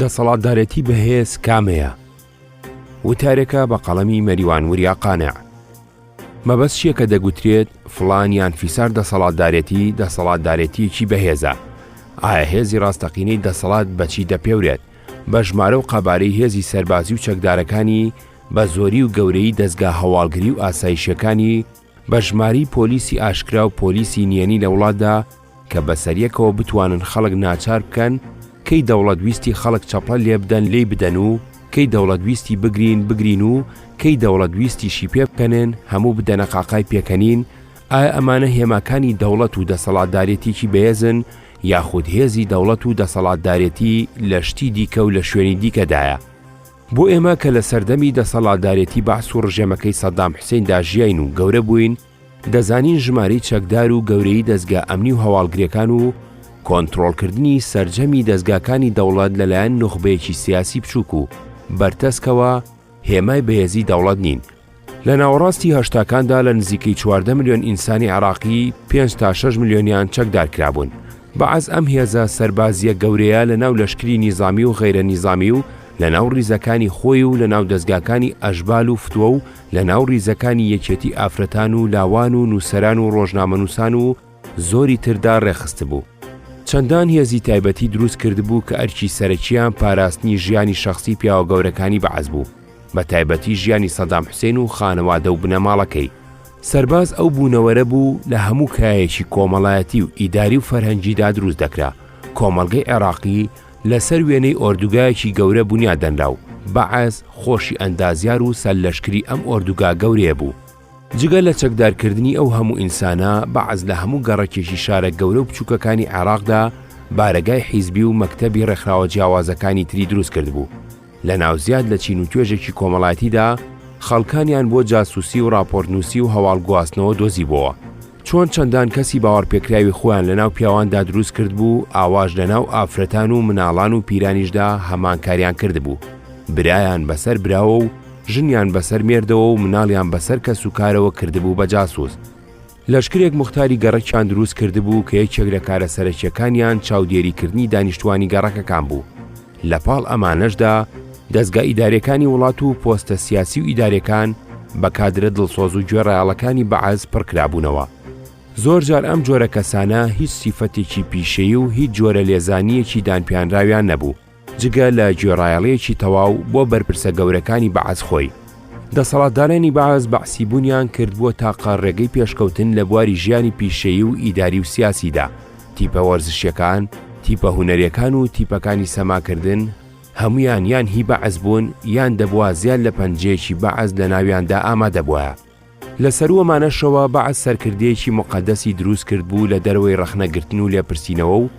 دەسەڵاتدارەتی بەهێز کامەیە؟ وتارێکە بە قەڵەمی مەریوان وریا قانع. مەبەست چییە کە دەگوترێت فڵان یان فیسار دەسەڵاتدارەتیەکی بەهێزە؟ ئایا هێزی ڕاستەقینەی دەسەڵات بەچی دەپێورێت؟ بە ژمارە و قەبارەی هێزی سەربازی و چەکدارەکانی، بە زۆری و گەورەی دەستگا هەواڵگری و ئاسایشەکانی، بە ژماری پۆلیسی ئاشکرا و پۆلیسی نێنی لە وڵاتدا کە بەسەریەکەوە بتوانن خەڵک ناچار بکەن، کەی دەوڵەتویستی خەڵک چەپڵە لێ بدەن لێی بدەن و کەی دەوڵەتویستی بگرین و کەی دەوڵەتویستیشی پێ بکەنن هەموو بدەنە قاقای پێکەنین. ئایا ئەمانە هێماکانی دەوڵەت و دەسەڵاتدارێتیکی بەهێزن یاخود هێزی دەوڵەت و دەسەڵاتدارێتی لە شتی دیکە و لە شوێنی دیکەدایە؟ بۆ ئێمە کە لە سەردەمی دەسەڵاتدارێتی بەعس و ڕژێمەکەی سەدام حوسێندا ژیاین و گەورە بووین، دەزانین ژمارەی چەکدار و گەورەی دەستگا ئەمنی و هەواڵگرەکان و کۆنتڕۆڵکردنی سەرجەمی دەستگاکانی دەوڵەت لەلایەن نوخبەیەکی سیاسی بچووک و بەرتەسکەوە هێمای بەهێزی دەوڵەت نین. لە ناوەڕاستی هەشتاکاندا لە نزیکەی 14 ملیۆن ئینسانی عێراقی 5 تا 6 ملیۆنیان چەکدار کرابوون. بەعەز ئەم هێزە سەربازیە گەورەیە لە ناو لەشکری نیزامی و غەیرە نیزامی و لە ناو ڕیزەکانی خۆی و لە ناو دەستگاکانی ئەژبال و فتووە و لە ناو ڕیزەکانی یەکێتی ئافرەتان و لاوان و نووسەران و ڕۆژنامەنووسان و زۆری تردا ڕێخست بوو. چەندان هێزی تایبەتی دروست کردبوو کە ئەرکی سەرەکیان پاراستنی ژیانی شەخسی پیاوە گەورەکانی بەعەز بوو، بە تایبەتی ژیانی سەدام حوسێن و خانەوادە و بنەماڵەکەی. سەرباز ئەو بوونەوەرە بوو لە هەموو کایەکی کۆمەڵایەتی و ئیداری و فەرهەنگیدا دروست دەکرا. کۆمەڵگەی عێراقی لەسەر وێنەی ئۆردوگایەکی گەورە بنیادەنرا و بەعەز خۆشی ئەندازیار و سەرلەشکری ئەم ئۆردوگا گەورەیە بوو. جگە لە چەکدارکردنی ئەو هەموو ئینسانە، بەعەز لە هەموو گەڕەکێکی شارە گەورە و بچووکەکانی عێراقدا بارەگای حیزبی و مەکتەبی ڕێکخراوە جیاوازەکانی تری دروست کردبوو. لە ناوزیاد لە چین و توێژێکی کۆمەڵایەتیدا خەڵکانیان بۆ جاسووسی و راپۆرتنووسی و هەواڵگواستنەوە دۆزی بووە. چۆن چەندان کەسی باوەڕپێکراوی خۆیان لە ناو پیاواندا دروست کرد بوو، ئاواژ لە ناو ئافرەتان و مناڵان و پیرانیشدا هەمانکاریان کردبوو. برایان بەسەر براوە و ژنیان بەسەر مێردەوە و مناڵیان بەسەر کەس و کارەوە کردبوو بە جاسووس. لەشکرێک مختاری گەڕەکیان دروست کردبوو کە یەکێک لە کارە سەرەکیەکانیان چاودێریکردنی دانیشتوانی گەڕەکەکان بوو. لە پاڵ ئەمانەشدا دەستگا ئیدارەکانی وڵات و پۆستە سیاسی و ئیدارەکان بە کادرە دڵسۆز و گوێڕایاڵەکانی بەعەز پڕکرابوونەوە. زۆر جار ئەم جۆرە کەسانە هیچ سیفەتێکی پیشەیی و هیچ جۆرە لێزانیەکی دانپیانراویان نەبوو، جگە لە گوێڕایاڵەیەکی تەواو بۆ بەرپرسە گەورەکانی بەعەز خۆی. دەسەڵاتدارانی بەعەز بەعسیبوونیان کردبووە تاقە ڕێگەی پێشکەوتن لە بواری ژیانی پیشەیی و ئیداری و سیاسیدا، تیپە وەرزشیەکان، تیپە هونەریەکان و تیپەکانی سەماکردن، هەمویان یان هی بەعەز بوون یان دەبووە زیاد لە پەنجەیەکی بەعەز لە ناویاندا ئامادەبووە. لەسەروەمانەشەوە بەعەز سەرکردەیەکی مقەدەسی دروست کرد بوو لە دەرەوەی ڕەخنەگرتن و لێپرسینەوە و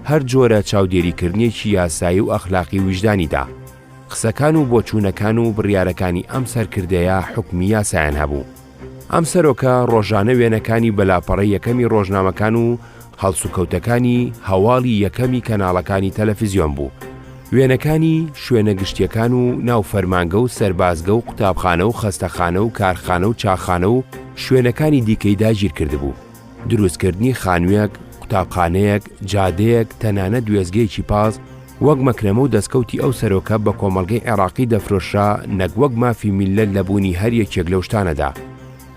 هەر جۆرە چاودێریکردنیەکی یاسایی و ئەخلاقی وجدانیدا. قسەکان و بۆچوونەکان و بڕیارەکانی ئەم سەرکردەیە حکمی یاسایان هەبوو. ئەم سەرۆکە ڕۆژانە وێنەکانی بەلاپەڕەی یەکەمی ڕۆژنامەکان و هەڵسوکەوتەکانی هەواڵی یەکەمی کەناڵەکانی تەلەڤیزیۆن بوو. وێنەکانی شوێنە گشتیەکان و ناو فەرمانگە و سەربازگە و قوتابخانە و خەستەخانە و کارخانە و چاخانە و شوێنەکانی دیکەی داگیر کردبوو. دروستکردنی خانوویەک، قوتابخانەیەک، جادەیەک، تەنانەت دوێزگەیەکی پاس وەک مەکرەمە و دەستکەوتی ئەو سەرۆکە بە کۆمەڵگەی عێراقی دەفرۆشرا نەک وەک مافی میلەت لە بوونی هەر یەکێک لەو شتانەدا.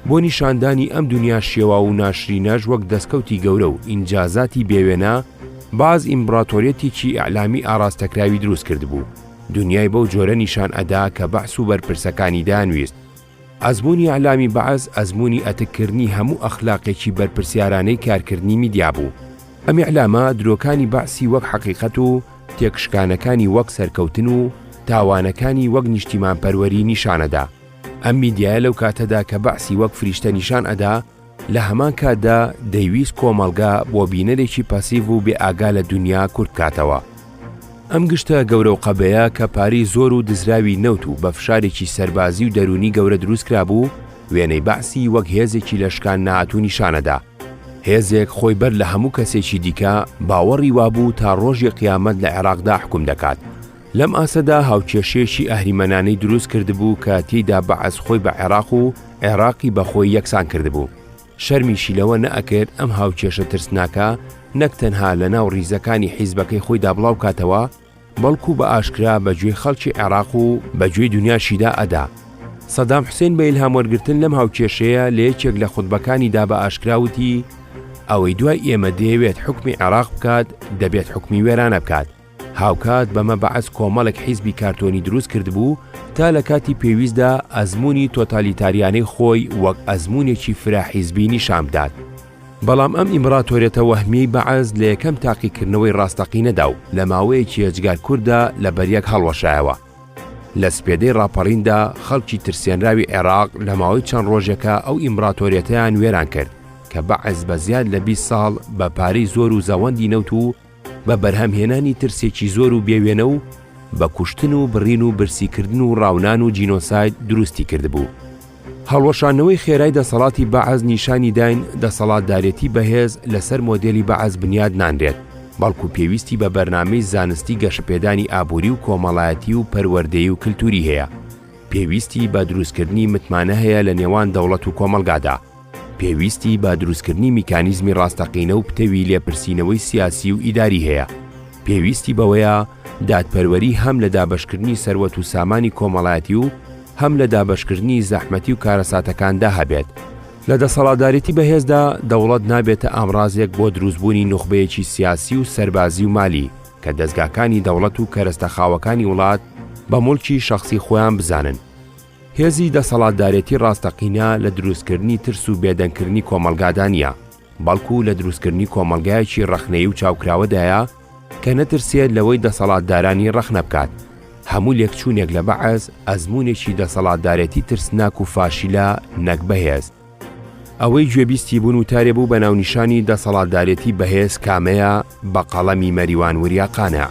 بۆ نیشاندانی ئەم دنیا شێوا و ناشرینەش وەک دەستکەوتی گەورە و ئینجازاتی بێوێنە باز ئیمبراتۆریەتێکی ئەعلامی ئاراستەکراوی دروست کرد بوو. دنیای بەو جۆرە نیشان ئەدا کە بەعس و بەرپرسەکانی دانویست. ئەزموونی ئەعلامی بەعەز ئەزموونی ئەتەکردنی هەموو ئەخلاقێکی بەرپرسیارانەی کارکردنی میدیا بوو. ئەم ئیعلامە درۆکانی بەعسی وەک حەقیقەت و تێکشکانەکانی وەک سەرکەوتن و تاوانەکانی وەک نیشتیمانپەروەری نیشانەدا. ئەم میدیایە لەو کاتەدا کە بەعسی وەک فریشتە نیشان ئەدا، لە هەمان کاتدا دەیویست کۆمەڵگا بۆ بینەرێکی پاسیڤ و بێ ئاگا لە دنیا کورت کاتەوە. ئەم گشتە گەورە و قەبەیە کە پارەی زۆر و دزراوی نەوت و بە فشارێکی سەربازی و دەرونی گەورە دروست کرابوو، وێنەی بەعسی وەک هێزێکی لەشکان نەهاتوو نیشانەدا. هێزێک خۆی بەر لە هەموو کەسێکی دیکە باوەڕی وابوو تا ڕۆژی قیامەت لە عێراقدا حکوم دەکات. لەم ئاسەدا هاوکێشێکی ئەهریمەنانەی دروست کردبوو کە تێیدا بەعەز خۆی بە عێراق و عێراقی بەخۆی یەکسان کردبوو. شەرمیشی لەوە نەئەکرد ئەم هاوکێشە ترسناکە نەک تەنها لە ناو ڕیزەکانی حیزبەکەی خۆیدا بڵاو کاتەوە، بەڵکو بە ئاشکرا بەگوێی خەڵکی عێراق و بەگوێی دنیاشیدا ئەدا. سەدام حوسێن بە ئیلهام وەرگرتن لەم هاوکێشەیە لە یەکێک لە خوتبەکانیدا بە ئاشکراوتی ئەوەی دوای ئێمە دەیەوێت حکمی عێراق بکات دەبێت حکمی وێرانە بکات. هاوکات بەمە بەعەز کۆمەڵێک حیزبی کارتۆنی دروست کردبوو تا لە کاتی پێویستدا ئەزموونی تۆتالیتاریانەی خۆی وەک ئەزمونێکی فراحیزبی نیشان بدات. بەڵام ئەم ئیمپراتۆریەتە وەهمیەی بەعەز لە یەکەم تاقیکردنەوەی ڕاستەقینەدا و لە ماوەیەکی هێزگار کووردا لە بەریەک هەڵوەشایەوە. لە سپێدەی ڕاپەڕیندا خەڵکی ترسێنراوی عێراق لە ماوەی چەند ڕۆژێکە ئەو ئیمپراتۆریەتەیان وێران کرد کە بەعەز بە زیاد لە 20 ساڵ بە پارەی زۆر و زەوەندی نەوت و بە بەرهەمهێنانی ترسێکی زۆر و بێوێنە و بە کوشتن و بڕین و برسیکردن و ڕاونان و جینۆساید دروستی کردبوو. هەڵوەشانەوەی خێرای دەسەڵاتی بەعەز نیشانی داین دەسەڵاتدارێتی بەهێز لەسەر مۆدێلی بەعەز بنیاد نانرێت، بەڵکو پێویستی بە بەرنامەی زانستی گەشەپێدانی ئابووری و کۆمەڵایەتی و پەروەردەیی و کللتوری هەیە. پێویستی بە دروستکردنی متمانە هەیە لە نێوان دەوڵەت و کۆمەلگادا. پێویستی بە دروستکردنی میکانیزمی ڕاستەقینە و پتەوی لێپرسینەوەی سیاسی و ئیداری هەیە. پێویستی بەوەیە دادپەروەری هەم لە دابەشکردنی سەروەت و سامانی کۆمەڵایەتی و هەم لە دابەشکردنی زەحمەتی و کارەساتەکاندا هەبێت. لە دەسەڵاتدارێتی بەهێزدا دەوڵەت نابێتە ئامڕازێک بۆ دروستبوونی نوخبەیەکی سیاسی و سەربازی و مالی کە دەستگاکانی دەوڵەت و کەرەستەخاوەکانی وڵات بە موڵکی شەخصی خۆیان بزانن. هێزی دەسەڵاتدارێتی ڕاستەقینە لە دروستکردنی ترس و بێدەنگکردنی کۆمەلگادا نیە، بەڵکو لە دروستکردنی کۆمەلگایەکی ڕەخنەیی و چاوکراوەدایە کە نەترسێت لەوەی دەسەڵاتدارانی ڕەخنە بکات. هەموو لێکچوونێک لە بەعەز ئەزمونێکی دەسەڵاتدارێتی ترسناک و فاشیلە نەک بەهێز. ئەوەی گوێبیستی بوون و تارێ بوو بە ناونیشانی دەسەڵاتدارێتی بەهێز کامەیە بە قەڵەمی مەریوان وریاقانە.